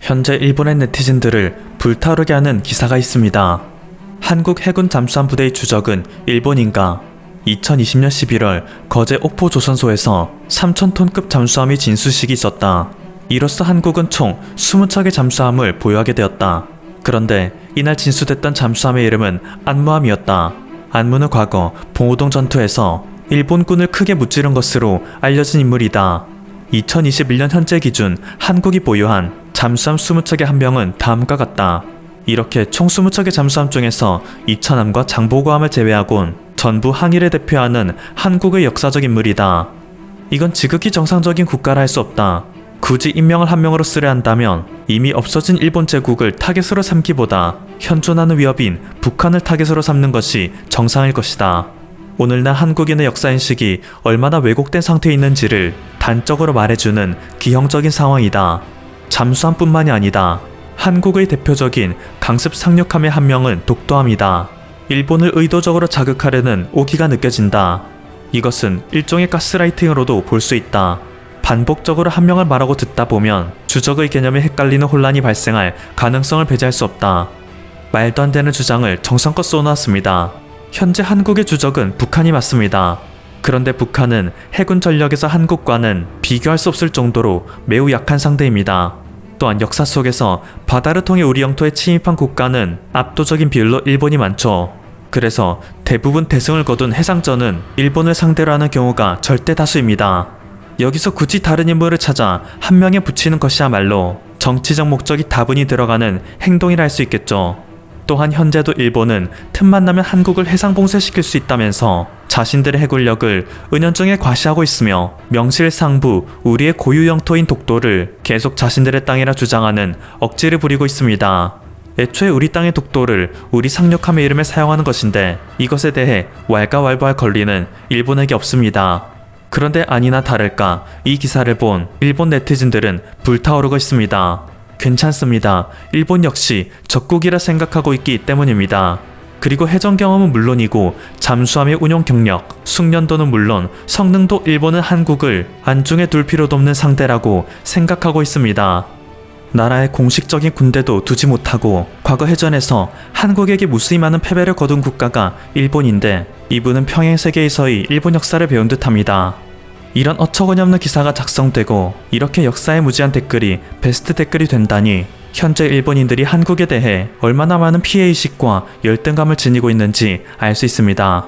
현재 일본의 네티즌들을 불타오르게 하는 기사가 있습니다. 한국 해군 잠수함 부대의 주적은 일본인가? 2020년 11월 거제 옥포조선소에서 3,000톤급 잠수함이 진수식이 있었다. 이로써 한국은 총 20척의 잠수함을 보유하게 되었다. 그런데 이날 진수됐던 잠수함의 이름은 안무함이었다. 안무는 과거 봉오동 전투에서 일본군을 크게 무찌른 것으로 알려진 인물이다. 2021년 현재 기준 한국이 보유한 잠수함 20척의 한 명은 다음과 같다. 이렇게 총 20척의 잠수함 중에서 이천함과 장보고함을 제외하곤 전부 항일을 대표하는 한국의 역사적 인물이다. 이건 지극히 정상적인 국가라 할 수 없다. 굳이 인명을 한 명으로 쓰려 한다면 이미 없어진 일본 제국을 타겟으로 삼기보다 현존하는 위협인 북한을 타겟으로 삼는 것이 정상일 것이다. 오늘날 한국인의 역사인식이 얼마나 왜곡된 상태에 있는지를 단적으로 말해주는 기형적인 상황이다. 잠수함뿐만이 아니다. 한국의 대표적인 강습 상륙함의 한 명은 독도함이다. 일본을 의도적으로 자극하려는 오기가 느껴진다. 이것은 일종의 가스라이팅으로도 볼 수 있다. 반복적으로 한 명을 말하고 듣다 보면 주적의 개념이 헷갈리는 혼란이 발생할 가능성을 배제할 수 없다. 말도 안 되는 주장을 정성껏 쏘놓았습니다. 현재 한국의 주적은 북한이 맞습니다. 그런데 북한은 해군 전력에서 한국과는 비교할 수 없을 정도로 매우 약한 상대입니다. 또한 역사 속에서 바다를 통해 우리 영토에 침입한 국가는 압도적인 비율로 일본이 많죠. 그래서 대부분 대승을 거둔 해상전은 일본을 상대로 하는 경우가 절대 다수입니다. 여기서 굳이 다른 인물을 찾아 한 명에 붙이는 것이야말로 정치적 목적이 다분히 들어가는 행동이라 할 수 있겠죠. 또한 현재도 일본은 틈만 나면 한국을 해상봉쇄시킬 수 있다면서 자신들의 해군력을 은연중에 과시하고 있으며 명실상부 우리의 고유 영토인 독도를 계속 자신들의 땅이라 주장하는 억지를 부리고 있습니다. 애초에 우리 땅의 독도를 우리 상륙함의 이름에 사용하는 것인데 이것에 대해 왈가왈부할 권리는 일본에게 없습니다. 그런데 아니나 다를까 이 기사를 본 일본 네티즌들은 불타오르고 있습니다. 괜찮습니다. 일본 역시 적국이라 생각하고 있기 때문입니다. 그리고 해전 경험은 물론이고 잠수함의 운용 경력, 숙련도는 물론 성능도 일본은 한국을 안중에 둘 필요도 없는 상대라고 생각하고 있습니다. 나라의 공식적인 군대도 두지 못하고 과거 해전에서 한국에게 무수히 많은 패배를 거둔 국가가 일본인데 이분은 평행세계에서의 일본 역사를 배운 듯합니다. 이런 어처구니없는 기사가 작성되고 이렇게 역사에 무지한 댓글이 베스트 댓글이 된다니 현재 일본인들이 한국에 대해 얼마나 많은 피해의식과 열등감을 지니고 있는지 알 수 있습니다.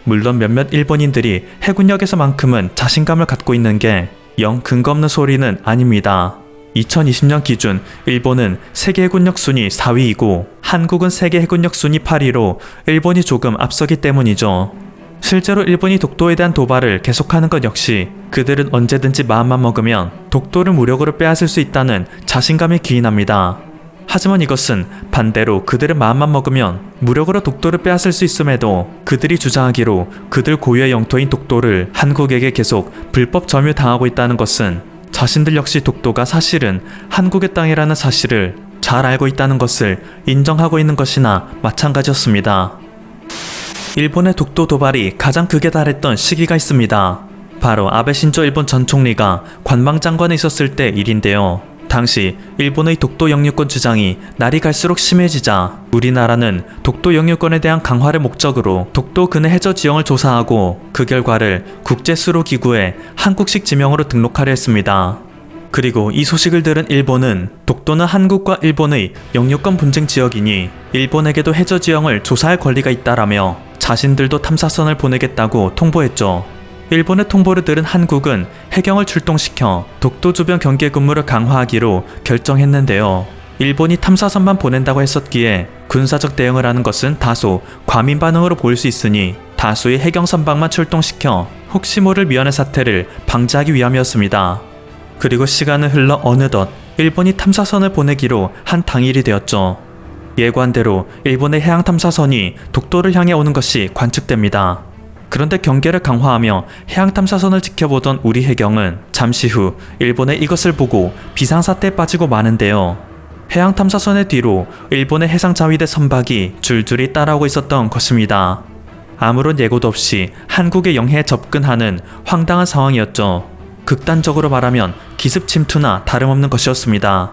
물론 몇몇 일본인들이 해군력에서만큼은 자신감을 갖고 있는 게 영 근거 없는 소리는 아닙니다. 2020년 기준 일본은 세계 해군력 순위 4위이고 한국은 세계 해군력 순위 8위로 일본이 조금 앞서기 때문이죠. 실제로 일본이 독도에 대한 도발을 계속하는 것 역시 그들은 언제든지 마음만 먹으면 독도를 무력으로 빼앗을 수 있다는 자신감이 기인합니다. 하지만 이것은 반대로 그들은 마음만 먹으면 무력으로 독도를 빼앗을 수 있음에도 그들이 주장하기로 그들 고유의 영토인 독도를 한국에게 계속 불법 점유당하고 있다는 것은 자신들 역시 독도가 사실은 한국의 땅이라는 사실을 잘 알고 있다는 것을 인정하고 있는 것이나 마찬가지였습니다. 일본의 독도 도발이 가장 극에 달했던 시기가 있습니다. 바로 아베 신조 일본 전 총리가 관방장관에 있었을 때 일인데요. 당시 일본의 독도 영유권 주장이 날이 갈수록 심해지자 우리나라는 독도 영유권에 대한 강화를 목적으로 독도 근해 해저 지형을 조사하고 그 결과를 국제수로기구에 한국식 지명으로 등록하려 했습니다. 그리고 이 소식을 들은 일본은 독도는 한국과 일본의 영유권 분쟁 지역이니 일본에게도 해저 지형을 조사할 권리가 있다라며 자신들도 탐사선을 보내겠다고 통보했죠. 일본의 통보를 들은 한국은 해경을 출동시켜 독도 주변 경계 근무를 강화하기로 결정했는데요. 일본이 탐사선만 보낸다고 했었기에 군사적 대응을 하는 것은 다소 과민 반응으로 보일 수 있으니 다수의 해경 선박만 출동시켜 혹시 모를 미연의 사태를 방지하기 위함이었습니다. 그리고 시간은 흘러 어느덧 일본이 탐사선을 보내기로 한 당일이 되었죠. 예고한대로 일본의 해양 탐사선이 독도를 향해 오는 것이 관측됩니다. 그런데 경계를 강화하며 해양 탐사선을 지켜보던 우리 해경은 잠시 후 일본의 이것을 보고 비상사태에 빠지고 마는데요. 해양 탐사선의 뒤로 일본의 해상자위대 선박이 줄줄이 따라오고 있었던 것입니다. 아무런 예고도 없이 한국의 영해에 접근하는 황당한 상황이었죠. 극단적으로 말하면 기습 침투나 다름없는 것이었습니다.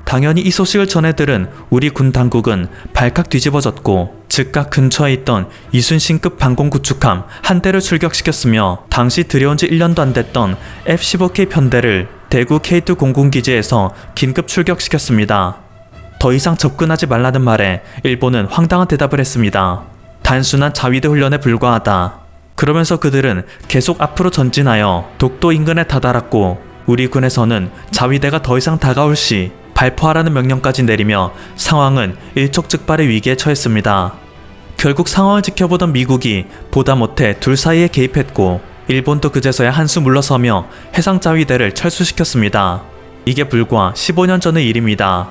당연히 이 소식을 전해 들은 우리 군 당국은 발칵 뒤집어졌고 즉각 근처에 있던 이순신급 방공 구축함 한 대를 출격시켰으며 당시 들여온 지 1년도 안 됐던 F-15K 편대를 대구 K2 공군기지에서 긴급 출격시켰습니다. 더 이상 접근하지 말라는 말에 일본은 황당한 대답을 했습니다. 단순한 자위대 훈련에 불과하다. 그러면서 그들은 계속 앞으로 전진하여 독도 인근에 다다랐고 우리 군에서는 자위대가 더 이상 다가올 시 발포하라는 명령까지 내리며 상황은 일촉즉발의 위기에 처했습니다. 결국 상황을 지켜보던 미국이 보다 못해 둘 사이에 개입했고 일본도 그제서야 한수 물러서며 해상자위대를 철수시켰습니다. 이게 불과 15년 전의 일입니다.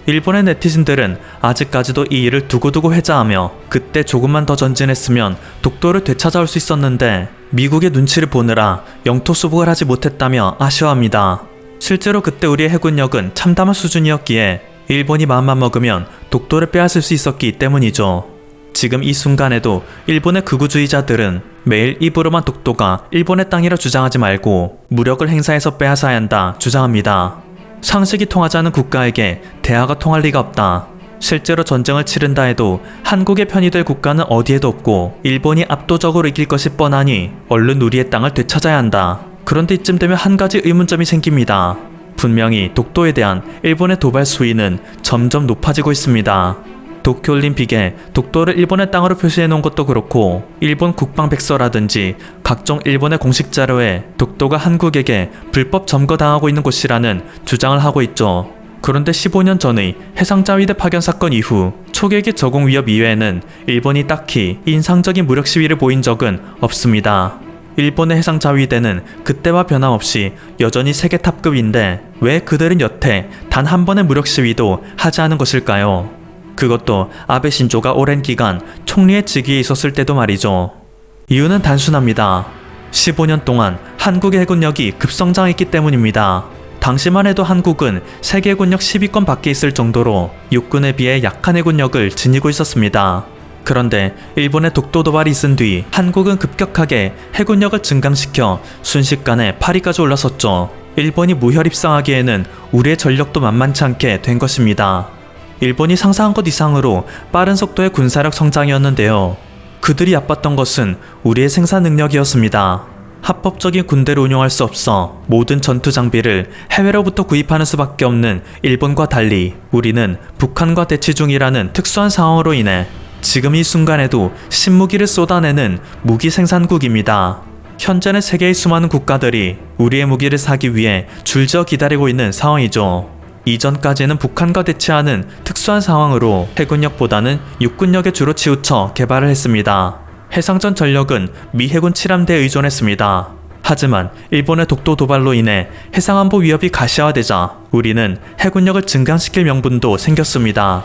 일본의 네티즌들은 아직까지도 이 일을 두고두고 회자하며 그때 조금만 더 전진했으면 독도를 되찾아올 수 있었는데 미국의 눈치를 보느라 영토 수복을 하지 못했다며 아쉬워합니다. 실제로 그때 우리의 해군력은 참담한 수준이었기에 일본이 마음만 먹으면 독도를 빼앗을 수 있었기 때문이죠. 지금 이 순간에도 일본의 극우주의자들은 매일 입으로만 독도가 일본의 땅이라 주장하지 말고 무력을 행사해서 빼앗아야 한다 주장합니다. 상식이 통하지 않은 국가에게 대화가 통할 리가 없다. 실제로 전쟁을 치른다 해도 한국의 편이 될 국가는 어디에도 없고 일본이 압도적으로 이길 것이 뻔하니 얼른 우리의 땅을 되찾아야 한다. 그런데 이쯤 되면 한 가지 의문점이 생깁니다. 분명히 독도에 대한 일본의 도발 수위는 점점 높아지고 있습니다. 도쿄올림픽에 독도를 일본의 땅으로 표시해 놓은 것도 그렇고 일본 국방백서라든지 각종 일본의 공식 자료에 독도가 한국에게 불법 점거당하고 있는 곳이라는 주장을 하고 있죠. 그런데 15년 전의 해상자위대 파견 사건 이후 초계기 적용 위협 이외에는 일본이 딱히 인상적인 무력 시위를 보인 적은 없습니다. 일본의 해상자위대는 그때와 변함없이 여전히 세계 탑급인데 왜 그들은 여태 단 한 번의 무력 시위도 하지 않은 것일까요? 그것도 아베 신조가 오랜 기간 총리의 직위에 있었을 때도 말이죠. 이유는 단순합니다. 15년 동안 한국의 해군력이 급성장했기 때문입니다. 당시만 해도 한국은 세계 해군력 10위권 밖에 있을 정도로 육군에 비해 약한 해군력을 지니고 있었습니다. 그런데 일본의 독도 도발이 있은 뒤 한국은 급격하게 해군력을 증강시켜 순식간에 8위까지 올라섰죠. 일본이 무혈입상하기에는 우리의 전력도 만만치 않게 된 것입니다. 일본이 상상한 것 이상으로 빠른 속도의 군사력 성장이었는데요. 그들이 얕봤던 것은 우리의 생산 능력이었습니다. 합법적인 군대를 운용할 수 없어 모든 전투 장비를 해외로부터 구입하는 수밖에 없는 일본과 달리 우리는 북한과 대치 중이라는 특수한 상황으로 인해 지금 이 순간에도 신무기를 쏟아내는 무기 생산국입니다. 현재는 세계의 수많은 국가들이 우리의 무기를 사기 위해 줄지어 기다리고 있는 상황이죠. 이전까지는 북한과 대치하는 특수한 상황으로 해군력보다는 육군력에 주로 치우쳐 개발을 했습니다. 해상전 전력은 미 해군 7함대에 의존했습니다. 하지만 일본의 독도 도발로 인해 해상안보 위협이 가시화되자 우리는 해군력을 증강시킬 명분도 생겼습니다.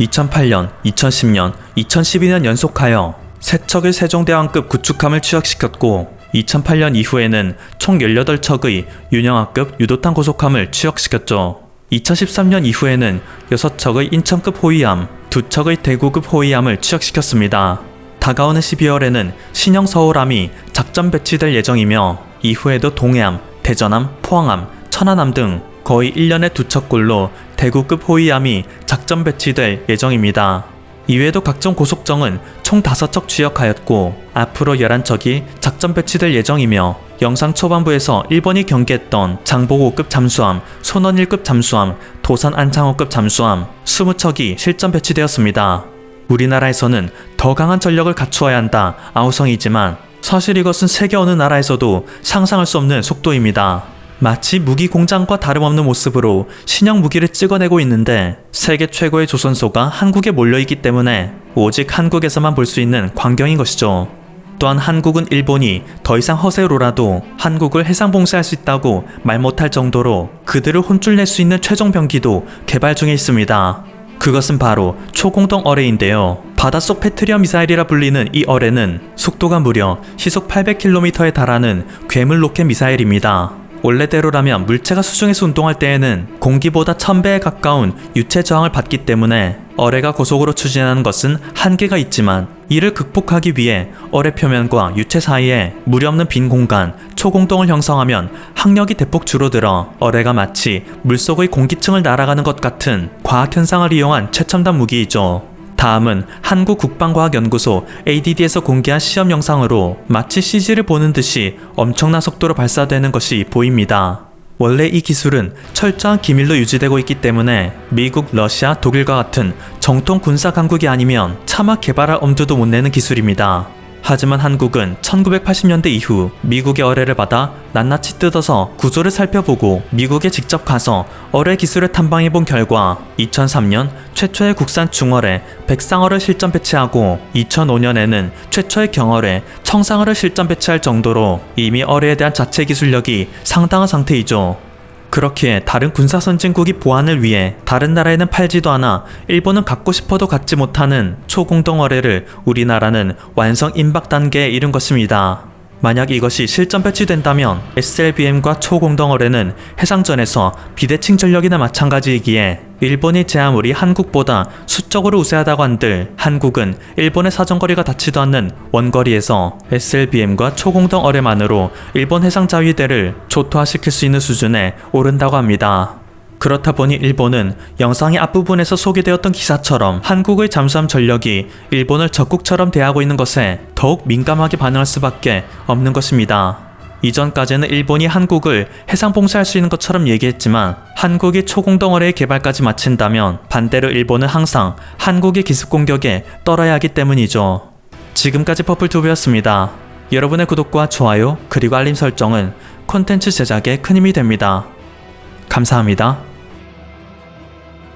2008년, 2010년, 2012년 연속하여 세척의 세종대왕급 구축함을 취역시켰고 2008년 이후에는 총 18척의 윤영하급 유도탄 고속함을 취역시켰죠. 2013년 이후에는 6척의 인천급 호위함, 2척의 대구급 호위함을 취역시켰습니다. 다가오는 12월에는 신형 서울함이 작전 배치될 예정이며 이후에도 동해함, 대전함, 포항함, 천안함 등 거의 1년에 2척꼴로 대구급 호위함이 작전 배치될 예정입니다. 이외에도 각종 고속정은 총 5척 취역하였고 앞으로 11척이 작전 배치될 예정이며 영상 초반부에서 일본이 경계했던 장보고급 잠수함, 손원 1급 잠수함, 도산 안창호급 잠수함 20척이 실전 배치되었습니다. 우리나라에서는 더 강한 전력을 갖추어야 한다 아우성이지만 사실 이것은 세계 어느 나라에서도 상상할 수 없는 속도입니다. 마치 무기 공장과 다름없는 모습으로 신형 무기를 찍어내고 있는데 세계 최고의 조선소가 한국에 몰려있기 때문에 오직 한국에서만 볼 수 있는 광경인 것이죠. 또한 한국은 일본이 더 이상 허세로라도 한국을 해상 봉쇄할 수 있다고 말 못할 정도로 그들을 혼쭐 낼 수 있는 최종 병기도 개발 중에 있습니다. 그것은 바로 초공동 어뢰인데요. 바닷속 패트리어 미사일이라 불리는 이 어뢰는 속도가 무려 시속 800km에 달하는 괴물 로켓 미사일입니다. 원래대로라면 물체가 수중에서 운동할 때에는 공기보다 1000배에 가까운 유체 저항을 받기 때문에 어뢰가 고속으로 추진하는 것은 한계가 있지만 이를 극복하기 위해 어뢰 표면과 유체 사이에 물이 없는 빈 공간, 초공동을 형성하면 항력이 대폭 줄어들어 어뢰가 마치 물속의 공기층을 날아가는 것 같은 과학 현상을 이용한 최첨단 무기이죠. 다음은 한국국방과학연구소 ADD에서 공개한 시험 영상으로 마치 CG를 보는 듯이 엄청난 속도로 발사되는 것이 보입니다. 원래 이 기술은 철저한 기밀로 유지되고 있기 때문에 미국, 러시아, 독일과 같은 정통 군사 강국이 아니면 차마 개발할 엄두도 못 내는 기술입니다. 하지만 한국은 1980년대 이후 미국의 어뢰를 받아 낱낱이 뜯어서 구조를 살펴보고 미국에 직접 가서 어뢰 기술을 탐방해본 결과 2003년 최초의 국산 중어뢰 백상어를 실전 배치하고 2005년에는 최초의 경어뢰 청상어를 실전 배치할 정도로 이미 어뢰에 대한 자체 기술력이 상당한 상태이죠. 그렇기에 다른 군사 선진국이 보안을 위해 다른 나라에는 팔지도 않아 일본은 갖고 싶어도 갖지 못하는 초공동 어뢰를 우리나라는 완성 임박 단계에 이른 것입니다. 만약 이것이 실전 배치된다면 SLBM과 초공동 어뢰는 해상전에서 비대칭 전력이나 마찬가지이기에 일본이 제 아무리 한국보다 수적으로 우세하다고 한들 한국은 일본의 사정거리가 닿지도 않는 원거리에서 SLBM과 초공동 어뢰만으로 일본 해상자위대를 초토화시킬 수 있는 수준에 오른다고 합니다. 그렇다 보니 일본은 영상의 앞부분에서 소개되었던 기사처럼 한국의 잠수함 전력이 일본을 적국처럼 대하고 있는 것에 더욱 민감하게 반응할 수밖에 없는 것입니다. 이전까지는 일본이 한국을 해상 봉쇄할 수 있는 것처럼 얘기했지만 한국이 초공동 어뢰의 개발까지 마친다면 반대로 일본은 항상 한국의 기습 공격에 떨어야 하기 때문이죠. 지금까지 퍼플튜브였습니다. 여러분의 구독과 좋아요 그리고 알림 설정은 콘텐츠 제작에 큰 힘이 됩니다. 감사합니다.